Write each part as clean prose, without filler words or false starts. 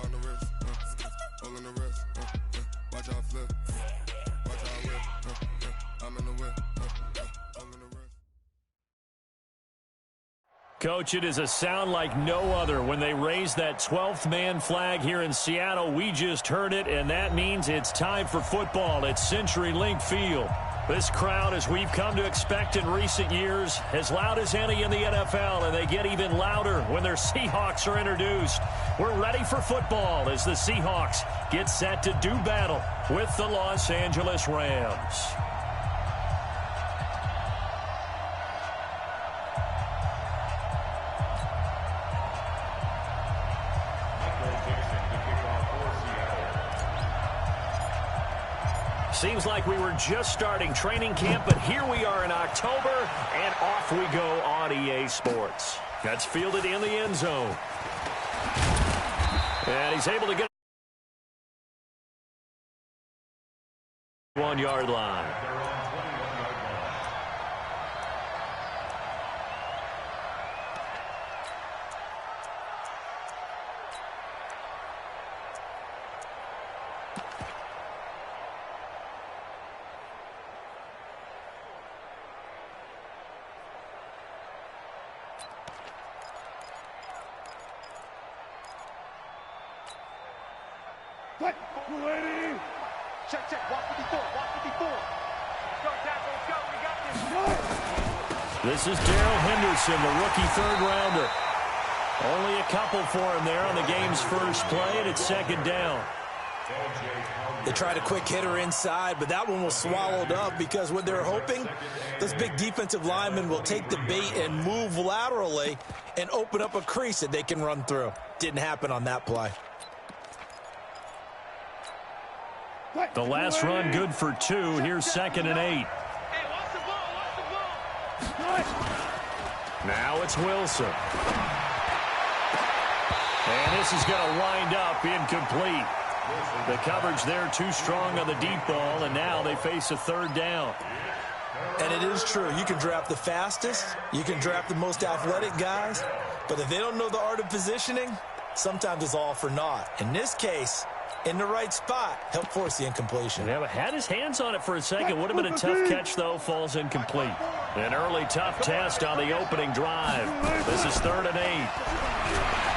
on the wrist, all in the wrist, watch how I flip, watch how I whip, I'm in the whip, all in the wrist. Coach, it is a sound like no other when they raise that 12th man flag here in Seattle. We just heard it, and that means it's time for football at CenturyLink Field. This crowd, as we've come to expect in recent years, as loud as any in the NFL, and they get even louder when their Seahawks are introduced. We're ready for football as the Seahawks get set to do battle with the Los Angeles Rams. Seems like we were just starting training camp, but here we are in October, and off we go on EA Sports. That's fielded in the end zone. And he's able to get 1-yard line. Ready. Check, walk 54, walk 54. Let's go, tackle, let's go, we got this. This is Darrell Henderson, the rookie third-rounder. Only a couple for him there on the game's first play, and it's second down. They tried a quick hitter inside, but that one was swallowed up because what they're hoping, this big defensive lineman will take the bait and move laterally and open up a crease that they can run through. Didn't happen on that play. The last run good for 2. Here's 2nd and 8. Now it's Wilson. And this is going to wind up incomplete. The coverage there too strong on the deep ball, and now they face a third down. And it is true. You can draft the fastest. You can draft the most athletic guys. But if they don't know the art of positioning, sometimes it's all for naught. In this case, in the right spot, help force the incompletion. Yeah, but had his hands on it for a second. Would have been a tough catch, though. Falls incomplete. An early tough test on the opening drive. This is 3rd and 8.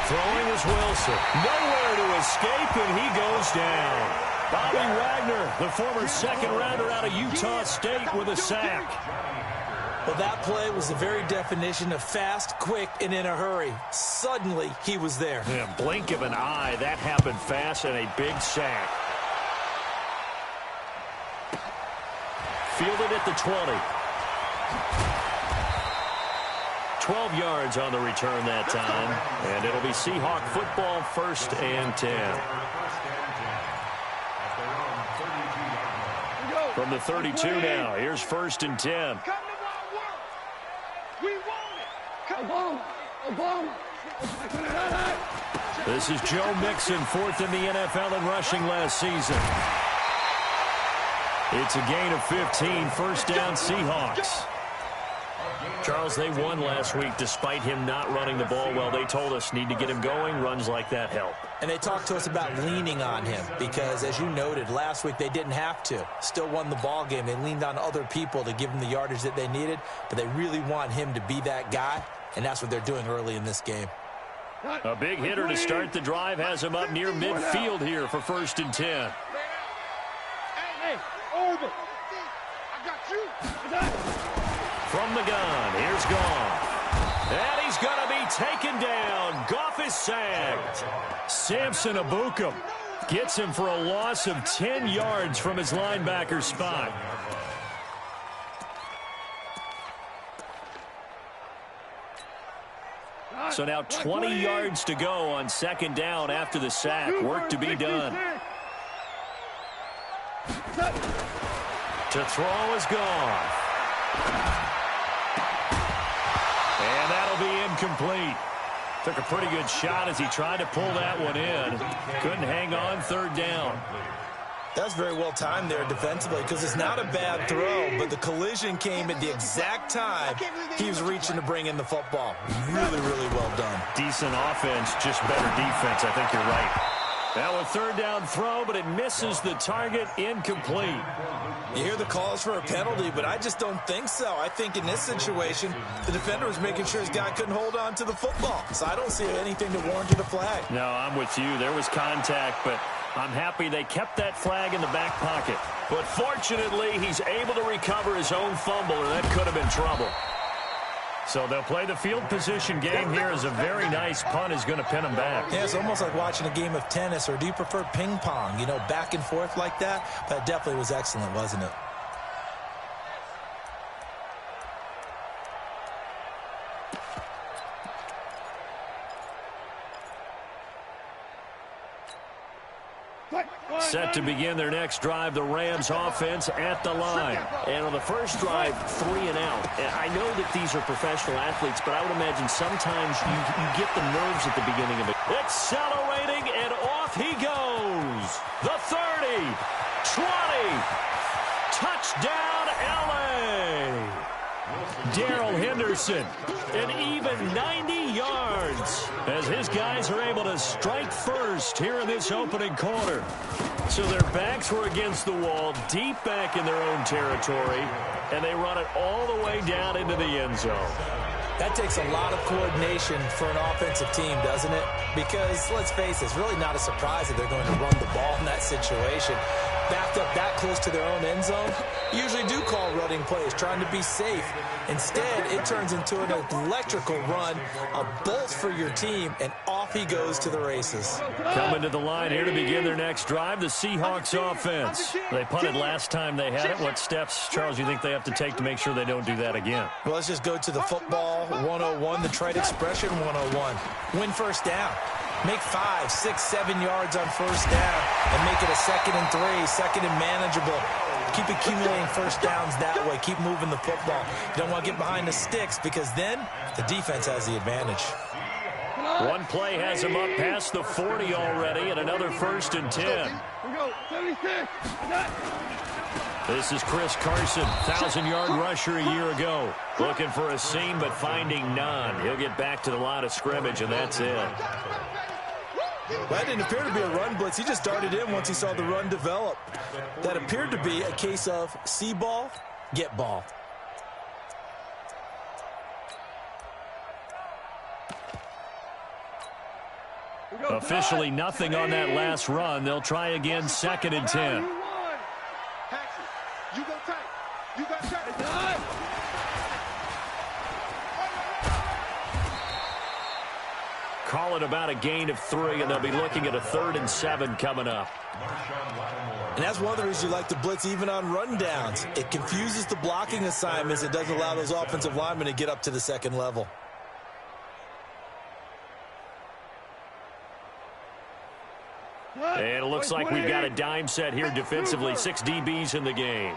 Throwing is Wilson. Nowhere to escape, and he goes down. Bobby Wagner, the former second-rounder out of Utah State, with a sack. Well, that play was the very definition of fast, quick, and in a hurry. Suddenly, he was there. Yeah, blink of an eye. That happened fast, and a big sack. Fielded at the 20. 12 yards on the return that time. And it'll be Seahawk football, 1st and 10. From the 32 now, here's 1st and 10. This is Joe Mixon, 4th in the NFL in rushing last season. It's a gain of 15, 1st down Seahawks. Charles, they won last week despite him not running the ball well. They told us need to get him going. Runs like that help. And they talked to us about leaning on him because, as you noted, last week they didn't have to. Still won the ball game. They leaned on other people to give them the yardage that they needed, but they really want him to be that guy, and that's what they're doing early in this game. A big hitter to start the drive has him up near midfield here for 1st and 10. Hey, over. I got you. From the gun, here's Goff. And he's going to be taken down. Goff is sacked. Samson Abukum gets him for a loss of 10 yards from his linebacker spot. So now 20 yards to go on 2nd down after the sack. Work to be done. To throw is Goff. And that'll be incomplete. Took a pretty good shot as he tried to pull that one in. Couldn't hang on, 3rd down. That's very well timed there defensively because it's not a bad throw, but the collision came at the exact time he was reaching to bring in the football. Really, really well done. Decent offense, just better defense. I think you're right. Now a third down throw, but it misses the target, incomplete. You hear the calls for a penalty, but I just don't think so. I think in this situation, the defender was making sure his guy couldn't hold on to the football. So I don't see anything that warranted a flag. No, I'm with you. There was contact, but I'm happy they kept that flag in the back pocket. But fortunately, he's able to recover his own fumble, or that could have been trouble. So they'll play the field position game here as a very nice punt is going to pin them back. Yeah, it's almost like watching a game of tennis, or do you prefer ping pong, you know, back and forth like that? That definitely was excellent, wasn't it? Set to begin their next drive, the Rams offense at the line. And on the first drive, 3 and out. And I know that these are professional athletes, but I would imagine sometimes you get the nerves at the beginning of it. Accelerating, and off he goes. The 30, 20, touchdown LA. Darrell Henderson, an even 90 yards as his guys are able to strike first here in this opening quarter. So their backs were against the wall, deep back in their own territory, and they run it all the way down into the end zone. That takes a lot of coordination for an offensive team, doesn't it? Because, let's face it, it's really not a surprise that they're going to run the ball in that situation. Backed up that close to their own end zone, usually do call running plays, trying to be safe. Instead, it turns into an electrical run, a bolt for your team, and off he goes to the races. Coming to the line here to begin their next drive, the Seahawks offense. They punted last time they had it. What steps, Charles, you think they have to take to make sure they don't do that again? Well, let's just go to the football 101, the trite expression 101. Win first down. Make 5, 6, 7 yards on first down and make it a 2nd and 3, 2nd and manageable. Keep accumulating first downs that way. Keep moving the football. You don't want to get behind the sticks because then the defense has the advantage. One play has him up past the 40 already, and another 1st and 10. This is Chris Carson, 1,000-yard rusher a year ago. Looking for a seam, but finding none. He'll get back to the line of scrimmage, and that's it. Well, that didn't appear to be a run blitz. He just darted in once he saw the run develop. That appeared to be a case of see ball, get ball. Officially nothing on that last run. They'll try again, 2nd and 10. You go tight. You got tight. Call it about a gain of 3, and they'll be looking at a 3rd and 7 coming up. And that's one of the reasons you like to blitz even on rundowns. It confuses the blocking assignments. It doesn't allow those offensive linemen to get up to the 2nd level. And it looks like we've got a dime set here defensively. 6 DBs in the game.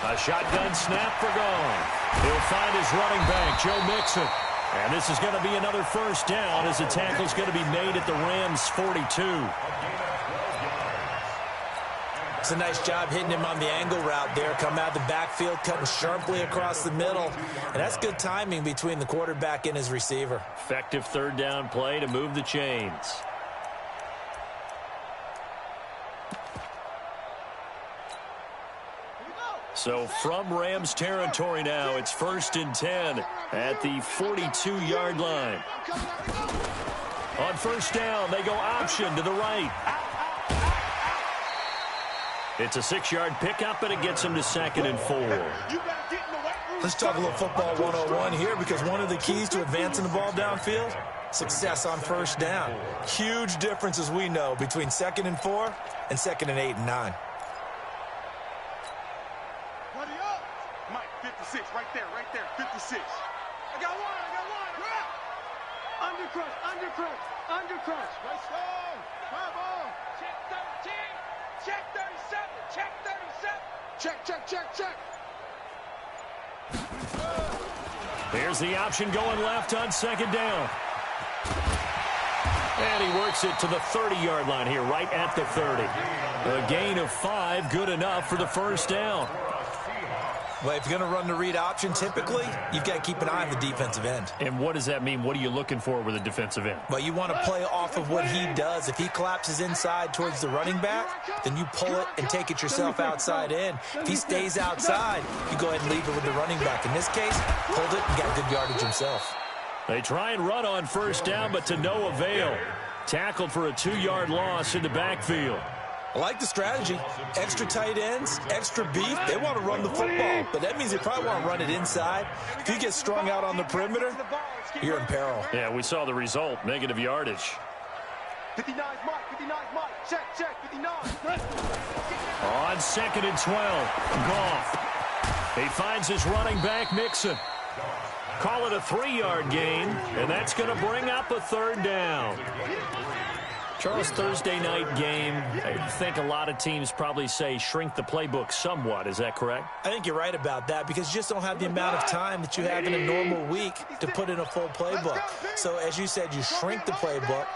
A shotgun snap for gone. He'll find his running back, Joe Mixon. And this is going to be another 1st down as the tackle's going to be made at the Rams' 42. It's a nice job hitting him on the angle route there. Come out of the backfield, cutting sharply across the middle. And that's good timing between the quarterback and his receiver. Effective 3rd down play to move the chains. So from Rams territory now, it's 1st and 10 at the 42-yard line. On 1st down, they go option to the right. It's a 6-yard pickup, and it gets him to 2nd and 4. Let's talk a little football 101 here, because one of the keys to advancing the ball downfield, success on 1st down. Huge difference, as we know, between 2nd and 4 and 2nd and 8 and 9. Mike, 56, right there, 56. I got one. Undercrunch. Let's go. Come on. Check 13. Check 37. Check 37. Check. Here's the option going left on 2nd down. And he works it to the 30-yard line here, right at the 30. A gain of 5, good enough for the 1st down. Well, if you're going to run the read option, typically, you've got to keep an eye on the defensive end. And what does that mean? What are you looking for with a defensive end? Well, you want to play off of what he does. If he collapses inside towards the running back, then you pull it and take it yourself outside in. If he stays outside, you go ahead and leave it with the running back. In this case, pulled it and got good yardage himself. They try and run on first down, but to no avail. Tackled for a 2-yard loss in the backfield. I like the strategy. Extra tight ends, extra beef. They want to run the football, but that means they probably want to run it inside. If you get strung out on the perimeter, you're in peril. Yeah, we saw the result, negative yardage. 59's Mike, 59's Mike. Check, 59. On 2nd and 12, Goff. He finds his running back, Mixon. Call it a 3-yard gain, and that's going to bring up a 3rd down. Charles, Thursday night game, I think a lot of teams probably say shrink the playbook somewhat. Is that correct? I think you're right about that because you just don't have the amount of time that you have in a normal week to put in a full playbook. So, as you said, you shrink the playbook,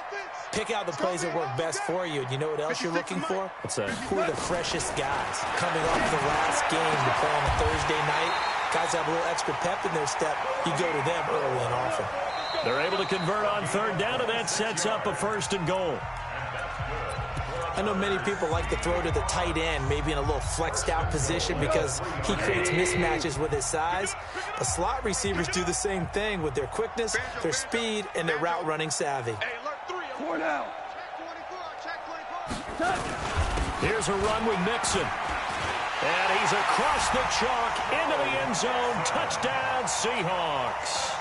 pick out the plays that work best for you. And you know what else you're looking for? What's that? Who are the freshest guys coming off the last game to play on a Thursday night? Guys have a little extra pep in their step. You go to them early and often. They're able to convert on 3rd down, and that sets up a 1st and goal. I know many people like to throw to the tight end, maybe in a little flexed out position because he creates mismatches with his size. But slot receivers do the same thing with their quickness, their speed, and their route running savvy. Four down. Here's a run with Mixon. And he's across the chalk into the end zone. Touchdown, Seahawks.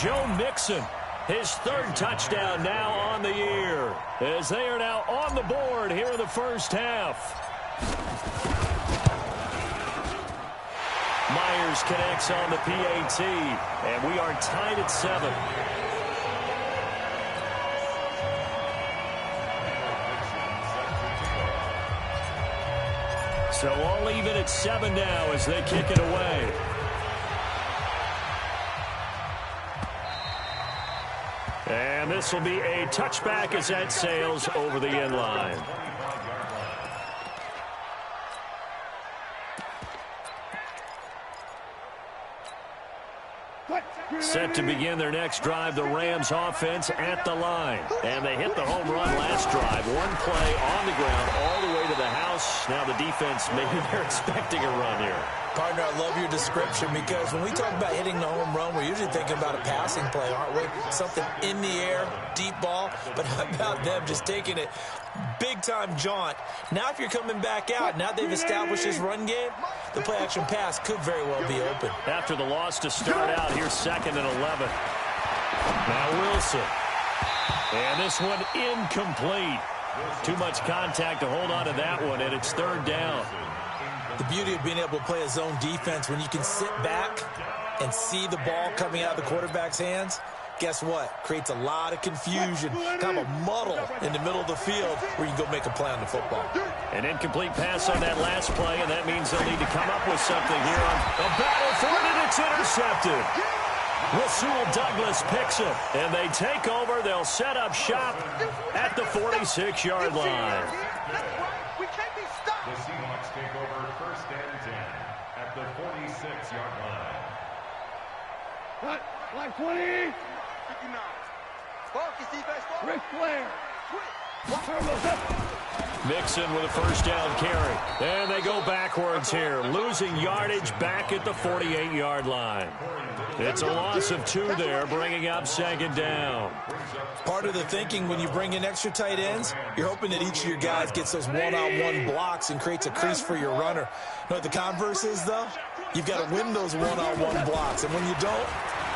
Joe Mixon, his 3rd touchdown now on the year, as they are now on the board here in the first half. Myers connects on the PAT, and we are tied at 7. So all even at 7 now as they kick it away. And this will be a touchback as that sails over the end line. Set to begin their next drive, the Rams offense at the line. And they hit the home run last drive. One play on the ground all the way to the house. Now the defense, maybe they're expecting a run here. Partner, I love your description because when we talk about hitting the home run, we're usually thinking about a passing play, aren't we? Something in the air, deep ball. But how about them just taking it big-time jaunt? Now if you're coming back out, now they've established this run game, the play-action pass could very well be open. After the loss to start out, here's 2nd and 11. Now Wilson. And this one incomplete. Too much contact to hold on to that one, and it's 3rd down. The beauty of being able to play a zone defense when you can sit back and see the ball coming out of the quarterback's hands, guess what? Creates a lot of confusion, kind of a muddle in the middle of the field where you can go make a play on the football. An incomplete pass on that last play, and that means they'll need to come up with something here on a battle for it, and it's intercepted. Rasul Douglas picks it, and they take over. They'll set up shop at the 46-yard line. We can't be stopped. The Seahawks take over 1st and 10 at the 46-yard line. Cut. Line 20. 59. Focus, defense. Ric Flair. Mixon with a 1st down carry. And they go backwards here, losing yardage back at the 48-yard line. It's a loss of 2 there, bringing up 2nd down. Part of the thinking when you bring in extra tight ends, you're hoping that each of your guys gets those one-on-one blocks and creates a crease for your runner. You know what the converse is, though? You've got to win those one-on-one blocks, and when you don't,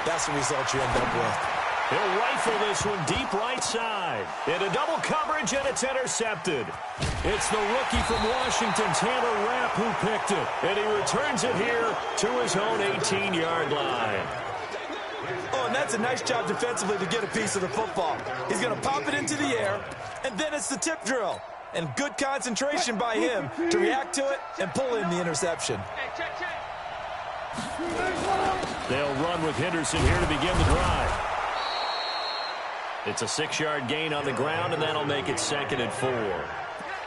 that's the result you end up with. He'll rifle this one deep right side. Into double coverage, and it's intercepted. It's the rookie from Washington, Taylor Rapp, who picked it. And he returns it here to his own 18-yard line. Oh, and that's a nice job defensively to get a piece of the football. He's going to pop it into the air, and then it's the tip drill. And good concentration by him to react to it and pull in the interception. They'll run with Henderson here to begin the drive. It's a 6-yard gain on the ground, and that'll make it 2nd and 4.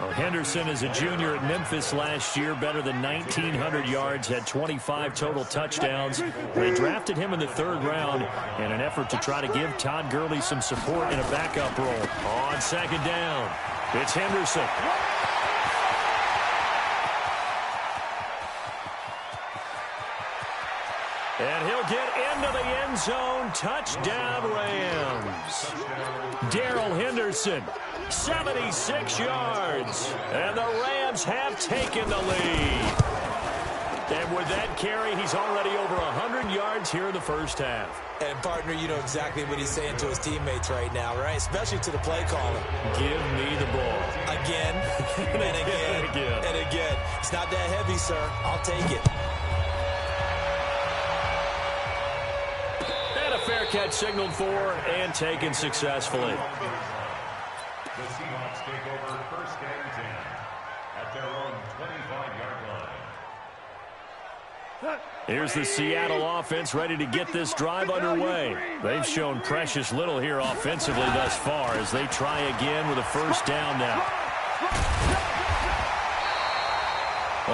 Well, Henderson is a junior at Memphis last year, better than 1,900 yards, had 25 total touchdowns. They drafted him in the 3rd round in an effort to try to give Todd Gurley some support in a backup role. On 2nd down, it's Henderson. And he'll get into the end zone. Touchdown, Rams. Darrell Henderson, 76 yards. And the Rams have taken the lead. And with that carry, he's already over 100 yards here in the first half. And, partner, you know exactly what he's saying to his teammates right now, right? Especially to the play caller. Give me the ball. Again, and again, and again. It's not that heavy, sir. I'll take it. Fair catch signaled for and taken successfully. The Seahawks take over 1st and 10 at their own 25-yard line. Here's the Seattle offense ready to get this drive underway. They've shown precious little here offensively thus far as they try again with a 1st down now.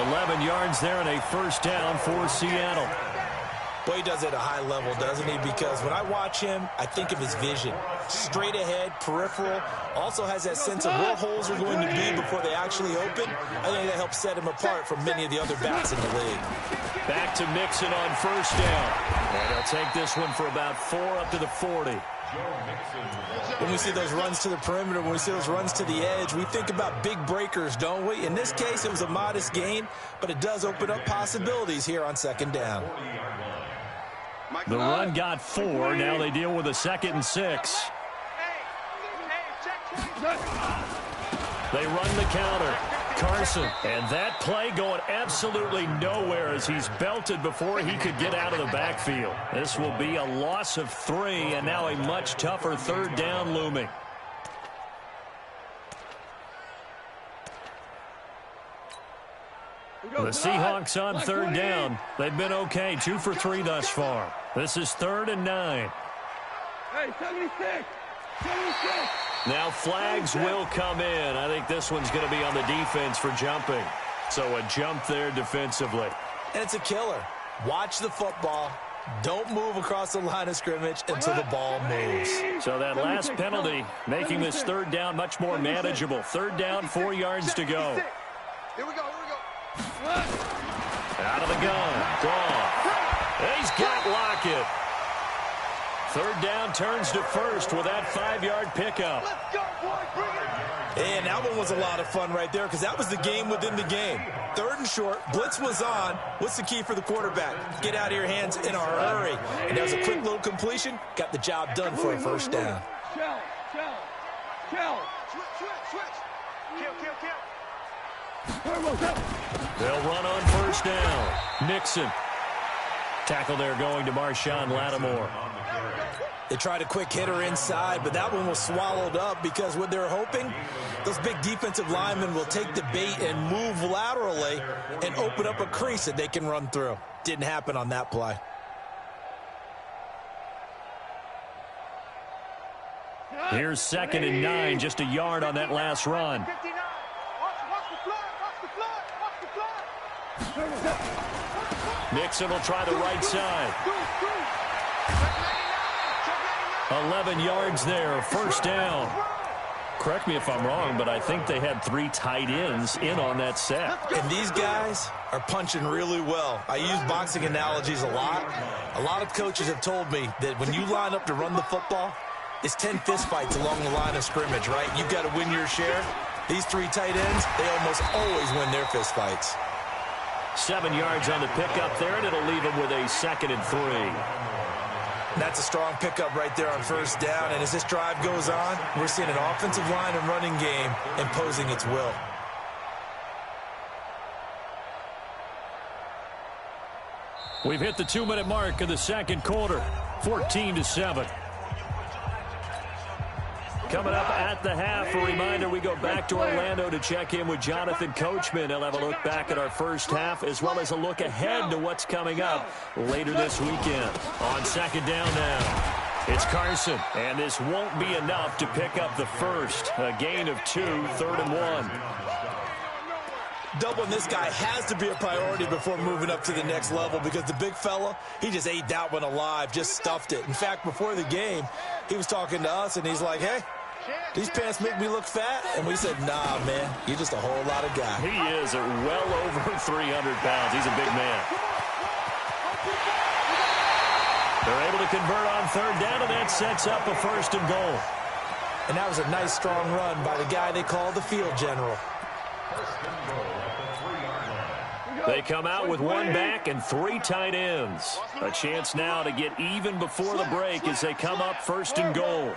11 yards there and a 1st down for Seattle. Well, he does it at a high level, doesn't he? Because when I watch him, I think of his vision. Straight ahead, peripheral. Also has that sense of where holes are going to be before they actually open. I think that helps set him apart from many of the other backs in the league. Back to Mixon on 1st down. And he'll take this one for about 4 up to the 40. When we see those runs to the perimeter, when we see those runs to the edge, we think about big breakers, don't we? In this case, it was a modest gain, but it does open up possibilities here on 2nd down. The run got 4. Now they deal with a 2nd and 6. They run the counter. Carson. And that play going absolutely nowhere as he's belted before he could get out of the backfield. This will be a loss of 3, and now a much tougher 3rd down looming. The Seahawks on 3rd down. They've been okay, 2 for 3 thus far. This is 3rd and 9. Hey, 76! 76! Now flags will come in. I think this one's going to be on the defense for jumping. So a jump there defensively. And it's a killer. Watch the football. Don't move across the line of scrimmage until the ball moves. So that last penalty making this 3rd down much more manageable. 3rd down, 4 yards to go. Here we go, here we go. Out of the gun. Gone. He's got Lockett. 3rd down turns to 1st with that 5-yard pickup. Let's go, boy. Bring it. And that one was a lot of fun right there because that was the game within the game. 3rd and short. Blitz was on. What's the key for the quarterback? Get out of your hands in a hurry. And that was a quick little completion. Got the job done for a 1st down. Shell. Switch. Kill. They'll run on 1st down. Mixon. Tackle there going to Marshawn Lattimore. They tried a quick hitter inside, but that one was swallowed up because what they're hoping, those big defensive linemen will take the bait and move laterally and open up a crease that they can run through. Didn't happen on that play. Here's 2nd and 9, just a yard on that last run. 59. Watch the flood. Mixon will try the right side. 11 yards there, 1st down. Correct me if I'm wrong, but I think they had 3 tight ends in on that set. And these guys are punching really well. I use boxing analogies a lot. A lot of coaches have told me that when you line up to run the football, it's 10 fistfights along the line of scrimmage, right? You've got to win your share. These 3 tight ends, they almost always win their fistfights. 7 yards on the pickup there, and it'll leave them with a 2nd and 3. That's a strong pickup right there on 1st down. And as this drive goes on, we're seeing an offensive line and running game imposing its will. We've hit the 2-minute mark of the 2nd quarter, 14-7. Coming up at the half, a reminder, we go back to Orlando to check in with Jonathan Coachman. He'll have a look back at our first half as well as a look ahead to what's coming up later this weekend. On 2nd down now, it's Carson, and this won't be enough to pick up the first. A gain of 2, 3rd and 1. Doubling this guy has to be a priority before moving up to the next level because the big fella, he just ate that one alive, just stuffed it. In fact, before the game, he was talking to us, and he's like, hey, these pants make me look fat? And we said, nah, man, you're just a whole lot of guy. He is at well over 300 pounds. He's a big man. They're able to convert on third down, and that sets up a 1st and goal. And that was a nice, strong run by the guy they call the field general. They come out with 1 back and 3 tight ends. A chance now to get even before the break as they come up 1st and goal.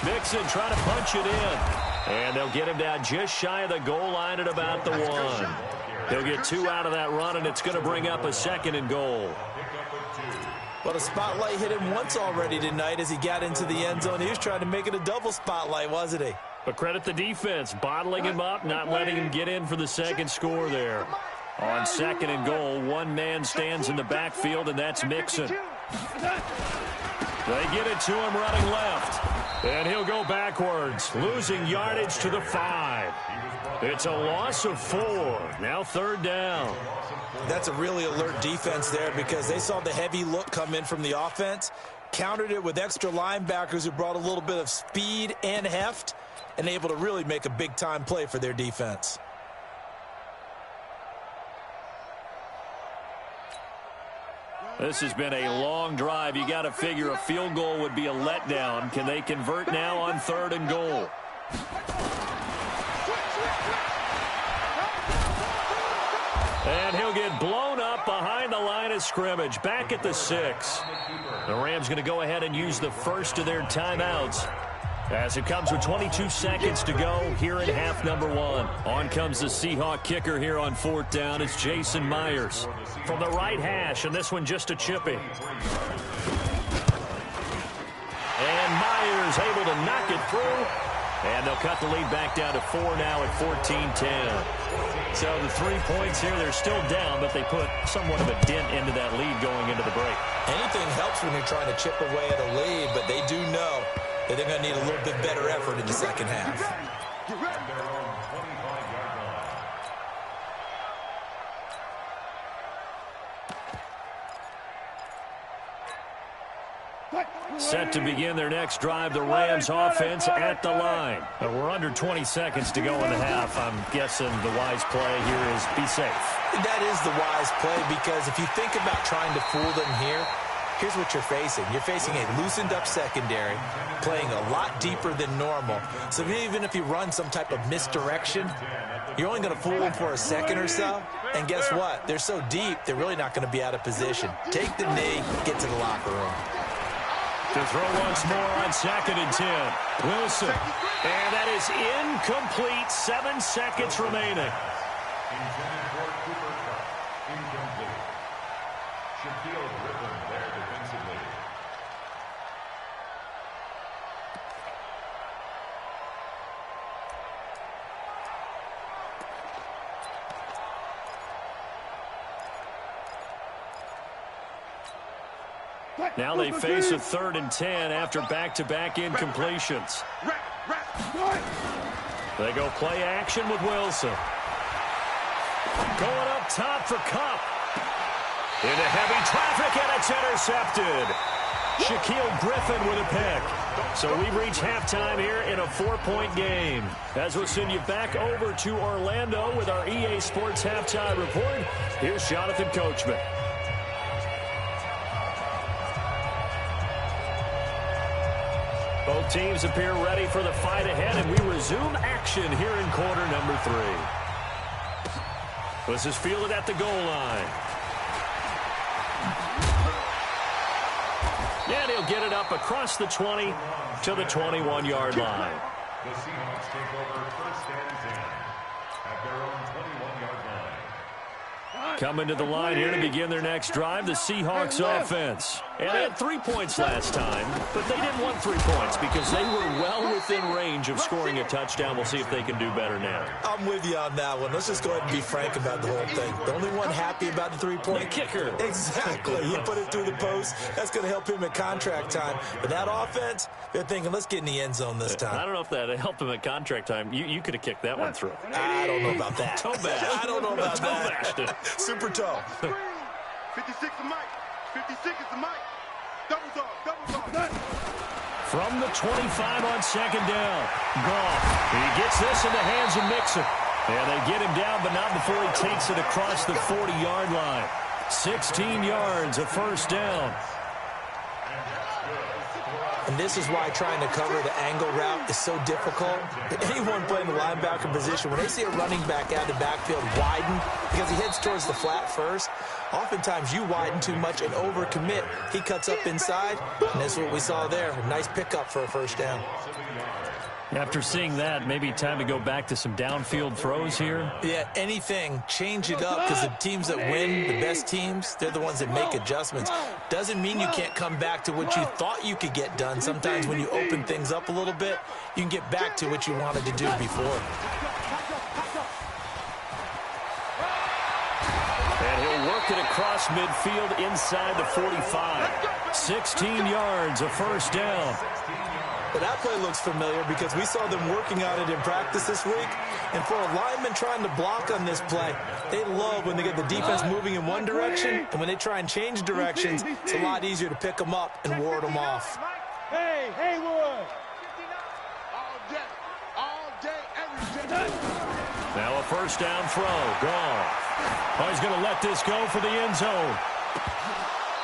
Mixon trying to punch it in. And they'll get him down just shy of the goal line at about the 1. He'll get 2 out of that run, and it's going to bring up a 2nd and goal. Well, the spotlight hit him once already tonight as he got into the end zone. He was trying to make it a double spotlight, wasn't he? But credit the defense, bottling him up, not letting him get in for the 2nd score there. On 2nd and goal, 1 man stands in the backfield, and that's Mixon. They get it to him running left. And he'll go backwards, losing yardage to the 5. It's a loss of 4. Now 3rd down. That's a really alert defense there because they saw the heavy look come in from the offense, countered it with extra linebackers who brought a little bit of speed and heft, and able to really make a big-time play for their defense. This has been a long drive. You got to figure a field goal would be a letdown. Can they convert now on 3rd and goal? And he'll get blown up behind the line of scrimmage. Back at the 6. The Rams going to go ahead and use the first of their timeouts as it comes with 22 seconds to go here in half number 1. On comes the Seahawk kicker here on 4th down. It's Jason Myers from the right hash, and this one just a chippy. And Myers able to knock it through. And they'll cut the lead back down to 4 now at 14-10. So the 3 points here, they're still down, but they put somewhat of a dent into that lead going into the break. Anything helps when you're trying to chip away at a lead, but they do know that they're going to need a little bit better effort in the second half. Set to begin their next drive, the Rams offense at the line. We're under 20 seconds to go in the half. I'm guessing the wise play here is be safe. That is the wise play because if you think about trying to fool them here, here's what you're facing. You're facing a loosened up secondary, playing a lot deeper than normal. So even if you run some type of misdirection, you're only going to fool them for a second or so. And guess what? They're so deep, they're really not going to be out of position. Take the knee, get to the locker room. To throw once more on 2nd and 10. Wilson. And that is incomplete. 7 seconds remaining. Intended for Cooper Kupp. Incomplete. Shaquille Griffin there defensively. Now they face a 3rd and 10 after back-to-back incompletions. They go play action with Wilson. Going up top for Kupp. Into heavy traffic, and it's intercepted. Shaquille Griffin with a pick. So we reach halftime here in a 4-point game. As we'll send you back over to Orlando with our EA Sports Halftime Report, here's Jonathan Coachman. Both teams appear ready for the fight ahead, and we resume action here in quarter number 3. This is fielded at the goal line. And he'll get it up across the 20 to the 21-yard line. The Seahawks take over 1st and 10 at their own 21-yard line. Coming to the line here to begin their next drive, the Seahawks offense. And they had 3 points last time, but they didn't want 3 points because they were well within range of scoring a touchdown. We'll see if they can do better now. I'm with you on that one. Let's just go ahead and be frank about the whole thing. The only one happy about the 3-point The kicker. Exactly. He put it through the post. That's going to help him at contract time. But that offense, they're thinking, let's get in the end zone this time. I don't know if that helped him at contract time. You could have kicked that one through. I don't know about that. Toe bash. I don't know about Toe bashed it. that. Super toe. 56 is Mike. 56 is the Mike. Double dog, double dog. From the 25 on second down. Goff. He gets this in the hands of Mixon. And they get him down, but not before he takes it across the 40-yard line. 16 yards, a first down. And this is why trying to cover the angle route is so difficult. Anyone playing the linebacker position, when they see a running back out of the backfield widen because he heads towards the flat first, oftentimes you widen too much and overcommit. He cuts up inside, and that's what we saw there. A nice pickup for a first down. After seeing that, maybe time to go back to some downfield throws here. Yeah, anything, change it up, because the teams that win, the best teams, they're the ones that make adjustments. Doesn't mean you can't come back to what you thought you could get done. Sometimes when you open things up a little bit, you can get back to what you wanted to do before. And he'll work it across midfield inside the 45. 16 yards, a first down. But that play looks familiar because we saw them working on it in practice this week. And for a lineman trying to block on this play, they love when they get the defense moving in one direction. And when they try and change directions, it's a lot easier to pick them up and ward them off. Hey, Haywood. All day, every day. Now a first down throw. Goff. Oh, he's going to let this go for the end zone.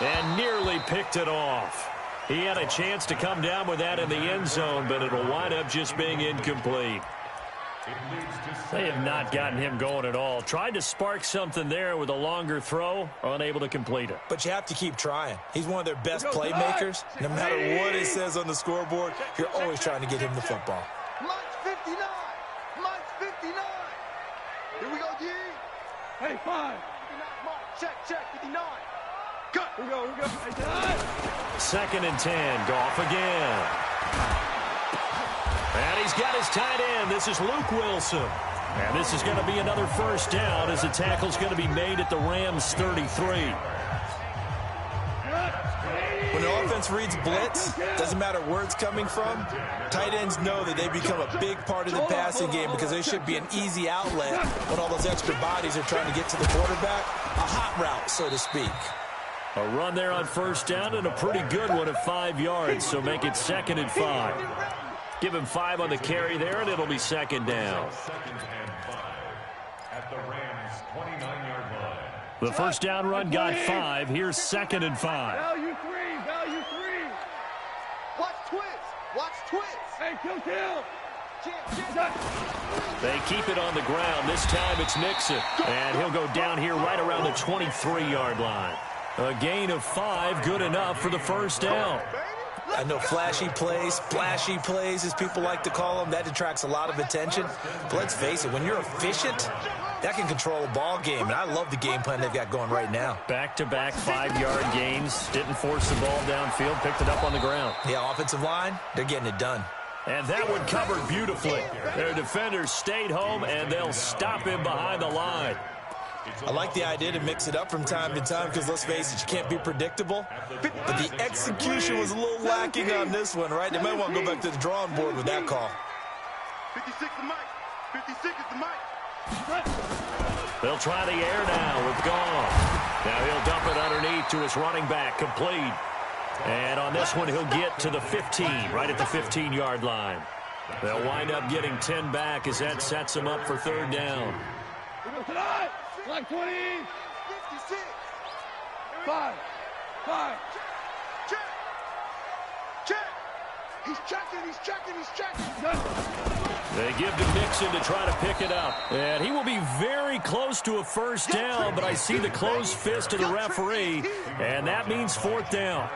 And nearly picked it off. He had a chance to come down with that in the end zone, but it'll wind up just being incomplete. They have not gotten him going at all. Tried to spark something there with a longer throw, unable to complete it. But you have to keep trying. He's one of their best playmakers. No matter what it says on the scoreboard, you're always trying to get him the football. Mike's 59. Mike's 59. Here we go, D. Hey, 5. 59, Mike. Check, 59. Cut. Here we go. Second and 10. Goff again. And he's got his tight end. This is Luke Wilson. And this is going to be another first down as the tackle's going to be made at the Rams 33. When the offense reads blitz, doesn't matter where it's coming from, tight ends know that they become a big part of the passing game because they should be an easy outlet when all those extra bodies are trying to get to the quarterback. A hot route, so to speak. A run there on first down and a pretty good one at 5 yards, so make it second and 5. Give him 5 on the carry there, and it'll be second down. At the Rams' 29-yard line. The first down run got 5. Here's second and 5. Value 3. Watch twist. Hey, kill. They keep it on the ground. This time it's Mixon. And he'll go down here right around the 23-yard line. A gain of 5, good enough for the first down. I know flashy plays, splashy plays, as people like to call them, that attracts a lot of attention. But let's face it, when you're efficient, that can control a ball game. And I love the game plan they've got going right now. Back-to-back 5-yard gains. Didn't force the ball downfield. Picked it up on the ground. Yeah, offensive line, they're getting it done. And that one covered beautifully. Their defenders stayed home, and they'll stop him behind the line. I like the idea to mix it up from time to time because, let's face it, you can't be predictable. But the execution was a little lacking on this one, right? They might want to go back to the drawing board with that call. 56 is Mike. 56 is the Mike. They'll try the air now with Goff. Now he'll dump it underneath to his running back, complete. And on this one, he'll get to the 15, right at the 15-yard line. They'll wind up getting 10 back as that sets them up for third down. Like 20. 56. 5. Check. He's checking. They give to Mixon to try to pick it up. And he will be very close to a first down, but I see the closed fist of the referee, and that means fourth down.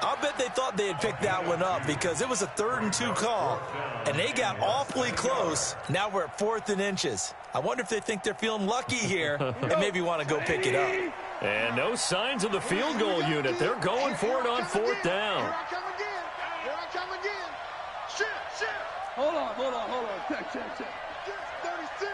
I'll bet they thought they had picked that one up because it was a 3rd and 2 call, and they got awfully close. Now we're at 4th and inches. I wonder if they think they're feeling lucky here and maybe want to go pick it up. And no signs of the field goal unit. They're going for it on fourth down. Here I come again. Here I come again. Shift. Hold on. Check. Yes, 36.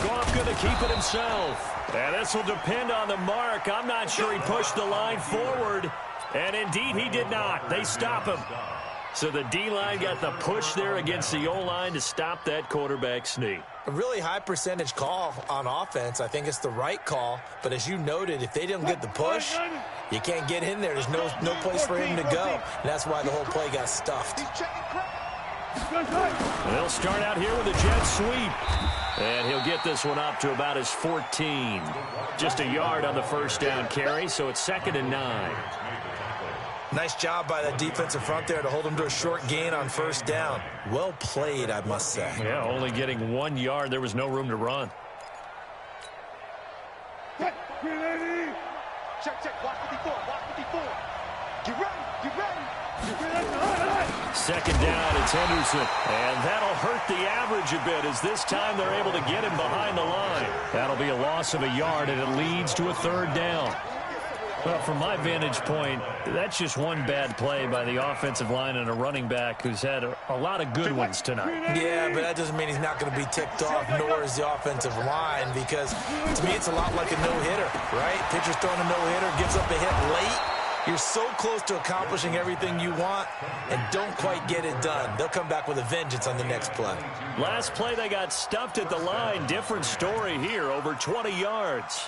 Goff going to keep it himself. And this will depend on the mark. I'm not sure he pushed the line forward. And indeed, he did not. They stop him. So the D-line got the push there against the O-line to stop that quarterback sneak. A really high percentage call on offense. I think it's the right call. But as you noted, if they didn't get the push, you can't get in there. There's no place for him to go. And that's why the whole play got stuffed. They'll start out here with a jet sweep. And he'll get this one up to about his 14. Just a yard on the first down carry, so it's 2nd and 9. Nice job by that defensive front there to hold him to a short gain on first down. Well played, I must say. Yeah, only getting 1 yard. There was no room to run. Check. Watch 54. Get ready. 2nd down, it's Henderson. And that'll hurt the average a bit as this time they're able to get him behind the line. That'll be a loss of a yard, and it leads to a 3rd down. Well, from my vantage point, that's just one bad play by the offensive line and a running back who's had a lot of good ones tonight. Yeah, but that doesn't mean he's not going to be ticked off, nor is the offensive line, because to me it's a lot like a no-hitter, right? Pitcher's throwing a no-hitter, gives up a hit late. You're so close to accomplishing everything you want and don't quite get it done. They'll come back with a vengeance on the next play. Last play, they got stuffed at the line. Different story here, over 20 yards.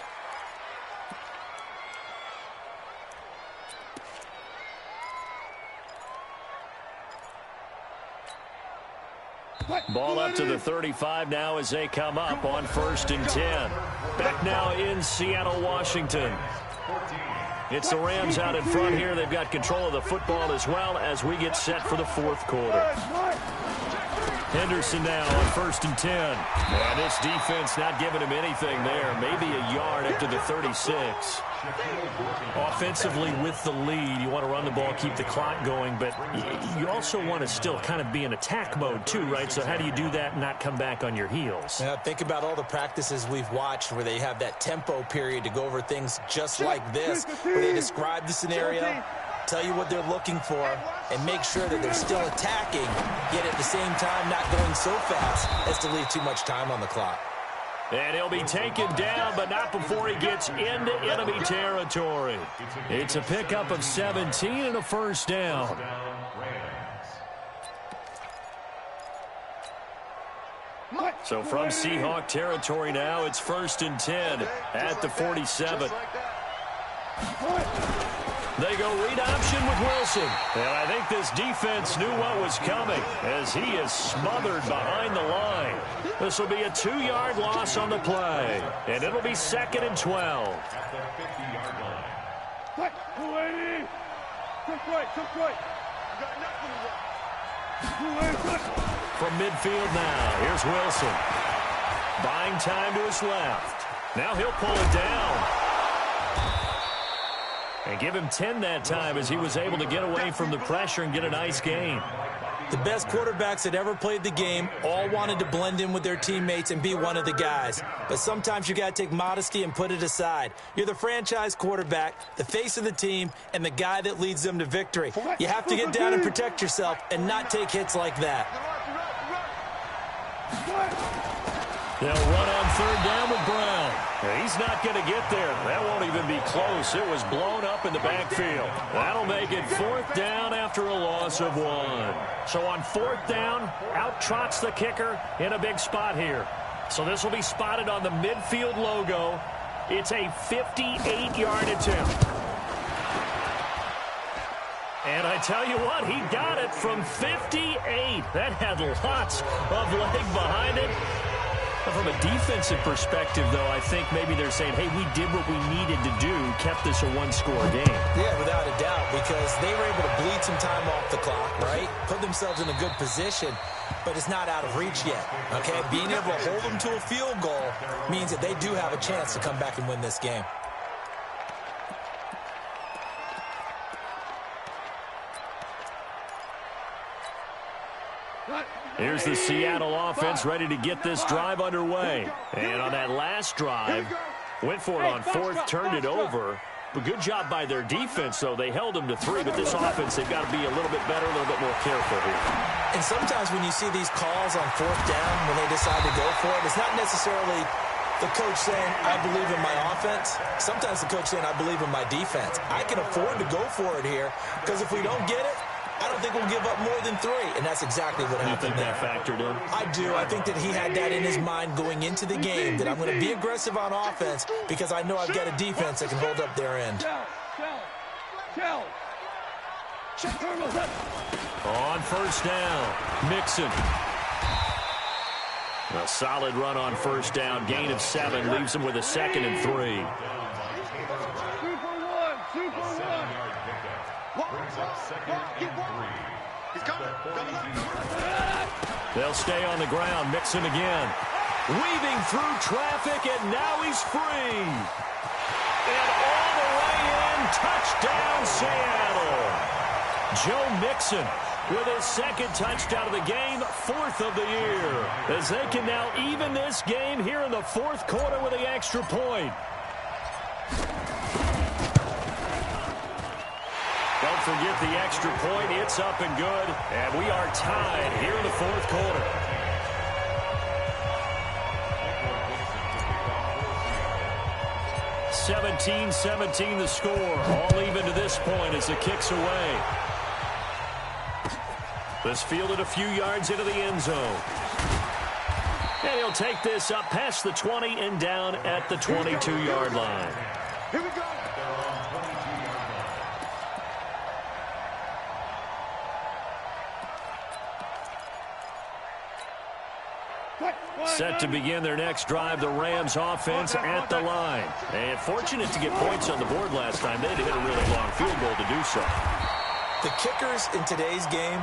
Ball up to the 35 now as they come up on 1st and 10. Back now in Seattle, Washington. It's the Rams out in front here. They've got control of the football as well as we get set for the 4th quarter. Henderson now on 1st and 10. And this defense not giving him anything there. Maybe a yard up to the 36. Offensively with the lead, you want to run the ball, keep the clock going, but you also want to still kind of be in attack mode too, right? So how do you do that and not come back on your heels? Now, think about all the practices we've watched where they have that tempo period to go over things just like this, where they describe the scenario, tell you what they're looking for, and make sure that they're still attacking, yet at the same time not going so fast as to leave too much time on the clock. And he'll be taken down, but not before he gets into enemy territory. It's a pickup of 17 and a 1st down. So from Seahawk territory now, it's 1st and 10 at the 47. They go read option with Wilson. And I think this defense knew what was coming as he is smothered behind the line. This will be a 2-yard loss on the play. And it'll be 2nd and 12. At the 50-yard line. From midfield now, here's Wilson. Buying time to his left. Now he'll pull it down. And give him 10 that time as he was able to get away from the pressure and get a nice gain. The best quarterbacks that ever played the game all wanted to blend in with their teammates and be one of the guys. But sometimes you got to take modesty and put it aside. You're the franchise quarterback, the face of the team, and the guy that leads them to victory. You have to get down and protect yourself and not take hits like that. They'll run on 3rd down with Brown. He's not going to get there. That won't even be close. It was blown up in the backfield. That'll make it 4th down after a loss of 1. So on 4th down, out trots the kicker in a big spot here. So this will be spotted on the midfield logo. It's a 58-yard attempt. And I tell you what, he got it from 58. That had lots of leg behind it. From a defensive perspective, though, I think maybe they're saying, hey, we did what we needed to do, kept this a 1-score game. Yeah, without a doubt, because they were able to bleed some time off the clock, right? Put themselves in a good position, but it's not out of reach yet, okay? Being able to hold them to a field goal means that they do have a chance to come back and win this game. Here's the Seattle offense ready to get this drive underway. And on that last drive, went for it on fourth, turned it over. But good job by their defense, though. They held them to 3, but this offense, they've got to be a little bit better, a little bit more careful here. And sometimes when you see these calls on fourth down, when they decide to go for it, it's not necessarily the coach saying, I believe in my offense. Sometimes the coach saying, I believe in my defense. I can afford to go for it here, because if we don't get it, I don't think we'll give up more than 3, and that's exactly what happened there. You think that factored in? I do. I think that he had that in his mind going into the game, that I'm going to be aggressive on offense because I know I've got a defense that can hold up their end. On first down, Mixon. A solid run on first down. Gain of 7 leaves him with a 2nd and 3. They'll stay on the ground. Mixon again. Weaving through traffic, and now he's free. And all the way in, touchdown Seattle. Joe Mixon with his 2nd touchdown of the game, 4th of the year. As they can now even this game here in the 4th quarter with the extra point. Don't forget the extra point. It's up and good. And we are tied here in the 4th quarter. 17-17 the score. All even to this point as the kick's away. This fielded a few yards into the end zone. And he'll take this up past the 20 and down at the 22-yard line. Here we go. Set to begin their next drive, the Rams offense at the line. And fortunate to get points on the board last time. They had to hit a really long field goal to do so. The kickers in today's game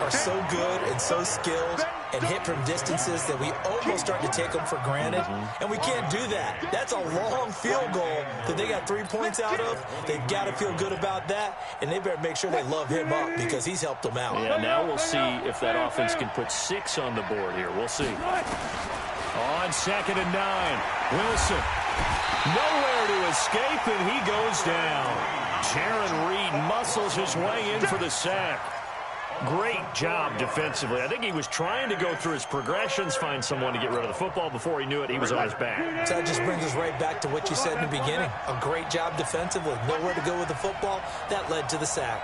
are so good and so skilled and hit from distances that we almost start to take them for granted. And we can't do that. That's a long field goal that they got 3 points out of. They've got to feel good about that, and they better make sure they love him up because he's helped them out. Yeah, now we'll see if that offense can put 6 on the board here. We'll see. On 2nd and 9, Wilson. Nowhere to escape, and he goes down. Jaron Reed muscles his way in for the sack. Great job defensively. I think he was trying to go through his progressions, find someone to get rid of the football. Before he knew it, he was on his back. So that just brings us right back to what you said in the beginning. A great job defensively. Nowhere to go with the football. That led to the sack.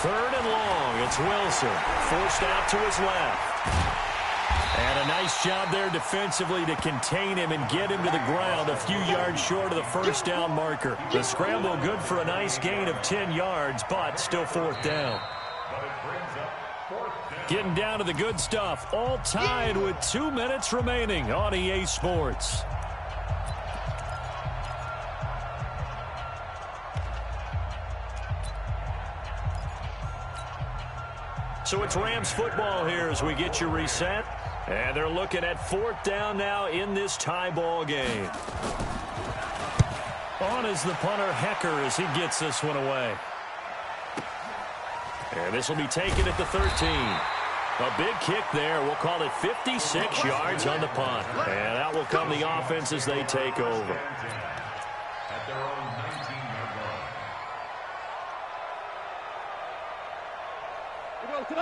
3rd and long. It's Wilson. Forced out to his left. And a nice job there defensively to contain him and get him to the ground a few yards short of the first down marker. The scramble good for a nice gain of 10 yards, but still 4th down. Getting down to the good stuff. All tied with 2 minutes remaining on EA Sports. So it's Rams football here as we get you reset. And they're looking at 4th down now in this tie ball game. On is the punter, Hecker, as he gets this one away. And this will be taken at the 13. A big kick there. We'll call it 56 yards on the punt. And out will come the offense as they take over. At their own 19-yard line.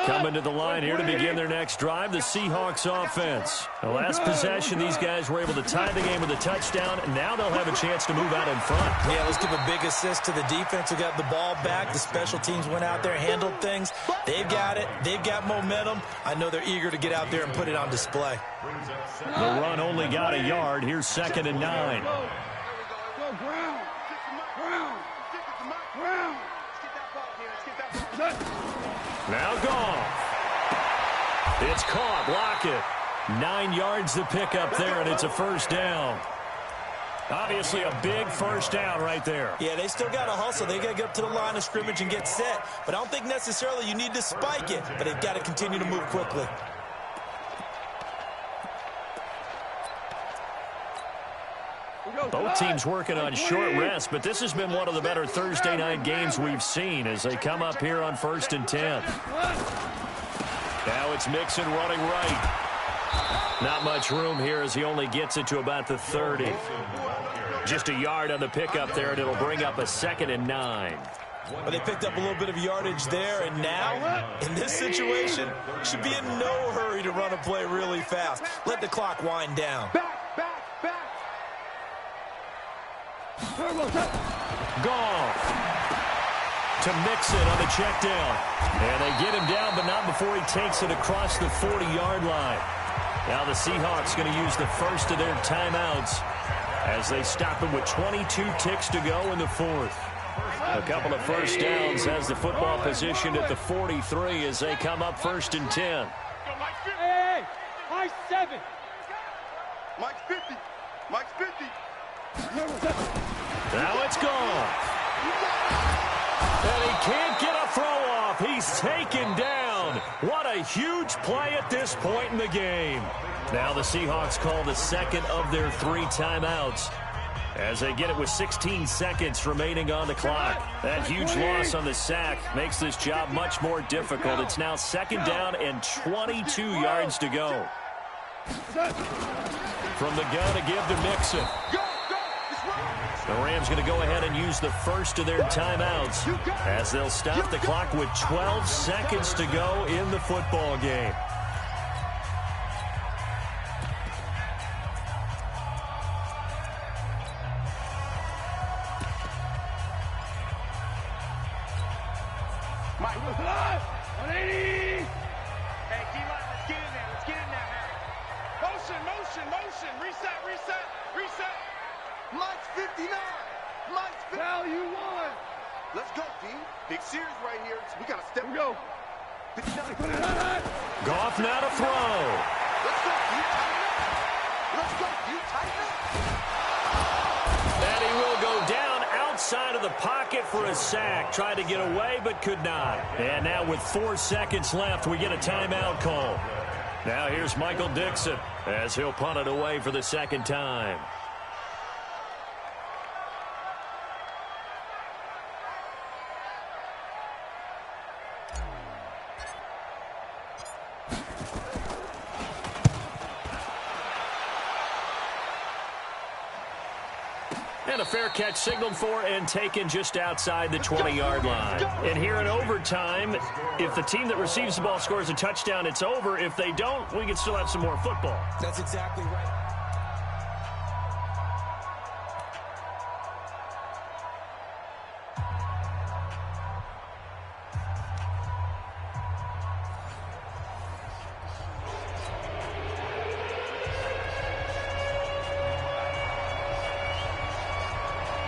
Coming to the line here to begin their next drive, the Seahawks offense. The last possession, these guys were able to tie the game with a touchdown, and now they'll have a chance to move out in front. Yeah, let's give a big assist to the defense who got the ball back. The special teams went out there, handled things. They've got it. They've got momentum. I know they're eager to get out there and put it on display. The run only got a yard. Here's 2nd and 9. Now gone. It's caught. Lockett. 9 yards to pick up there, and it's a first down. Obviously a big first down right there. Yeah, they still got to hustle. They got to get up to the line of scrimmage and get set. But I don't think necessarily you need to spike it, but they've got to continue to move quickly. Both teams working on short rest, but this has been one of the better Thursday night games we've seen as they come up here on 1st and 10. Now it's Mixon running right. Not much room here as he only gets it to about the 30. Just a yard on the pickup there, and it'll bring up a 2nd and 9. Well, they picked up a little bit of yardage there, and now, in this situation, should be in no hurry to run a play really fast. Let the clock wind down. Back, back, back. Goff to Mixon on the check down. And they get him down, but not before he takes it across the 40-yard line. Now the Seahawks going to use the first of their timeouts as they stop him with 22 ticks to go in the 4th. A couple of first downs has the football positioned at the 43 as they come up 1st and 10. Hey, Mike's 7. Mike's 50. Mike's 50. Now it's gone. And he can't get a throw off. He's taken down. What a huge play at this point in the game. Now the Seahawks call the 2nd of their 3 timeouts as they get it with 16 seconds remaining on the clock. That huge loss on the sack makes this job much more difficult. It's now 2nd down and 22 yards to go. From the gun to give to Mixon. The Rams going to go ahead and use the first of their timeouts as they'll stop the clock with 12 seconds to go in the football game. Mike, 180. Hey, D-line, let's get in there. Let's get in there now. Motion. Reset. Mike's 59. Mike's 59. Now you won. Let's go, D. Big series right here. So we got to step. Here we go. 59. Goff now to throw. Let's go, D. Tighten up. And he will go down outside of the pocket for a sack. Tried to get away, but could not. And now with 4 seconds left, we get a timeout call. Now here's Michael Dixon as he'll punt it away for the 2nd time. And a fair catch signaled for and taken just outside the 20-yard line. And here in overtime, if the team that receives the ball scores a touchdown, it's over. If they don't, we can still have some more football. That's exactly right.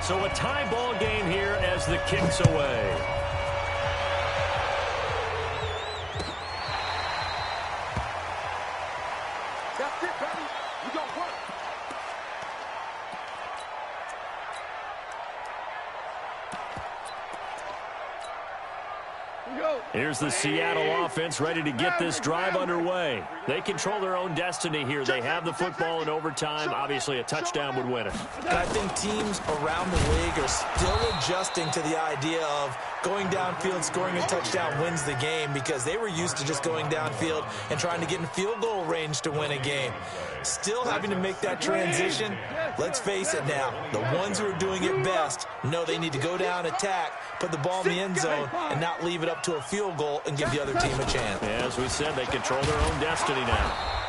So a tie ball game here as the kick's away. That's it, baby. We gonna work. Here's the Seattle offense ready to get this drive underway. They control their own destiny here. They have the football in overtime. Obviously, a touchdown would win it. And I think teams around the league are still adjusting to the idea of going downfield, scoring a touchdown wins the game because they were used to just going downfield and trying to get in field goal range to win a game. Still having to make that transition. Let's face it now, the ones who are doing it best know they need to go down, attack, put the ball in the end zone, and not leave it up to a field goal and give the other team a chance. Yeah, as we said, they control their own destiny now.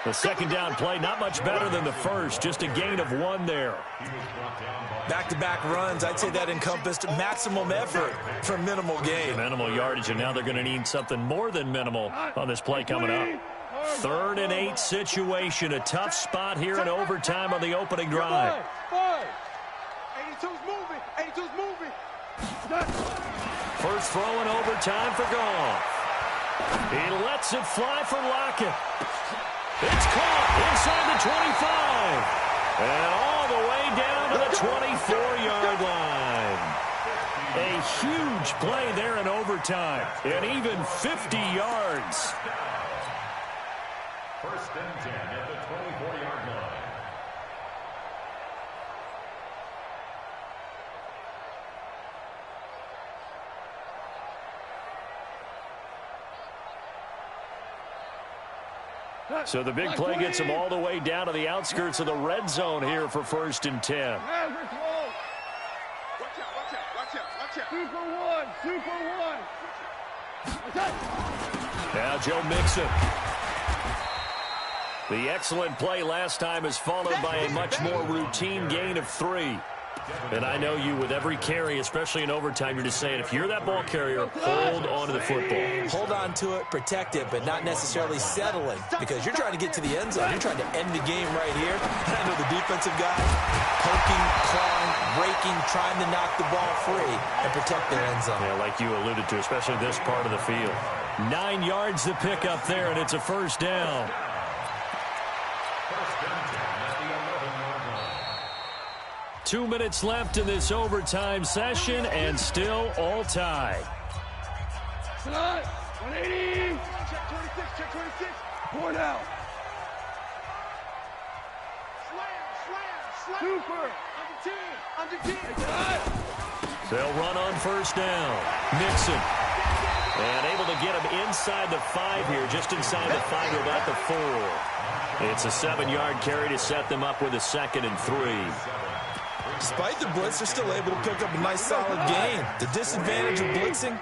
The 2nd down play, not much better than the first, just a gain of 1 there. Back-to-back runs, I'd say that encompassed maximum effort for minimal gain. Minimal yardage, and now they're going to need something more than minimal on this play coming up. 3rd and 8 situation, a tough spot here in overtime on the opening drive. 82's moving. 82's moving. First throw in overtime for Goff. He lets it fly for Lockett. It's caught inside the 25. And all the way down to the 24-yard line. A huge play there in overtime. And even 50 yards. 1st and 10 at the 24-yard line. So the big play gets them all the way down to the outskirts of the red zone here for 1st and 10. Super one. Now Joe Mixon. The excellent play last time is followed by a much more routine gain of 3. And I know you, with every carry, especially in overtime, you're just saying, if you're that ball carrier, hold on to the football. Hold on to it, protect it, but not necessarily settling, because you're trying to get to the end zone. You're trying to end the game right here. And I know the defensive guys poking, clawing, breaking, trying to knock the ball free and protect their end zone. Yeah, like you alluded to, especially this part of the field. 9 yards to pick up there, and it's a 1st down. 2 minutes left in this overtime session, and still all tied. 180. Check 26. 4 down. Slam. Super. Under 10. They'll run on 1st down. Mixon. And able to get him inside the 5 here, just inside the 5 about the 4. It's a 7-yard carry to set them up with a 2nd and 3. Despite the blitz, they're still able to pick up a nice solid gain. The disadvantage of blitzing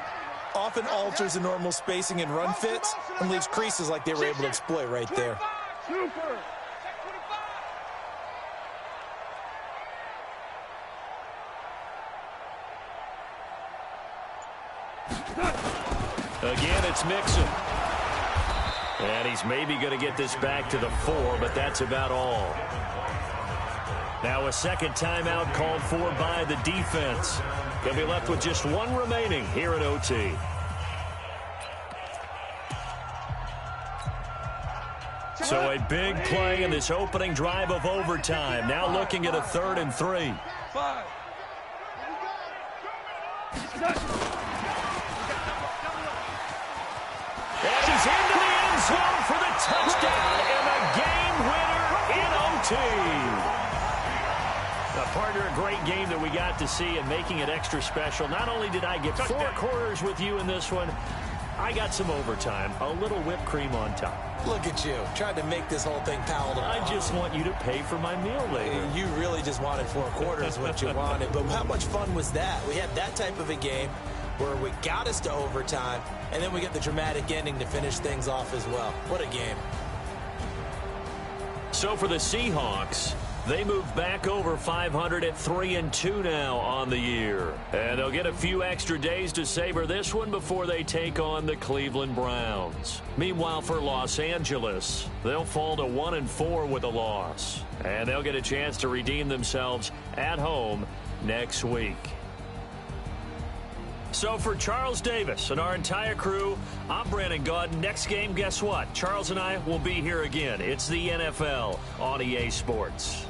often alters the normal spacing and run fits and leaves creases like they were able to exploit right there. Super. Again, it's Mixon. And he's maybe going to get this back to the 4, but that's about all. Now a 2nd timeout called for by the defense. They'll be left with just 1 remaining here at OT. So a big play in this opening drive of overtime. Now looking at a 3rd and 3. 5. And he's into the end zone for the touchdown and a game winner in OT. Partner, a great game that we got to see and making it extra special. Not only did I get 4 quarters with you in this one, I got some overtime, a little whipped cream on top. Look at you, trying to make this whole thing palatable. I just want you to pay for my meal later. You really just wanted 4 quarters, what you wanted. But how much fun was that? We had that type of a game where we got us to overtime, and then we get the dramatic ending to finish things off as well. What a game. So for the Seahawks, they move back over 500 at 3-2 now on the year. And they'll get a few extra days to savor this one before they take on the Cleveland Browns. Meanwhile, for Los Angeles, they'll fall to 1-4 with a loss. And they'll get a chance to redeem themselves at home next week. So for Charles Davis and our entire crew, I'm Brandon Gaudin. Next game, guess what? Charles and I will be here again. It's the NFL on EA Sports.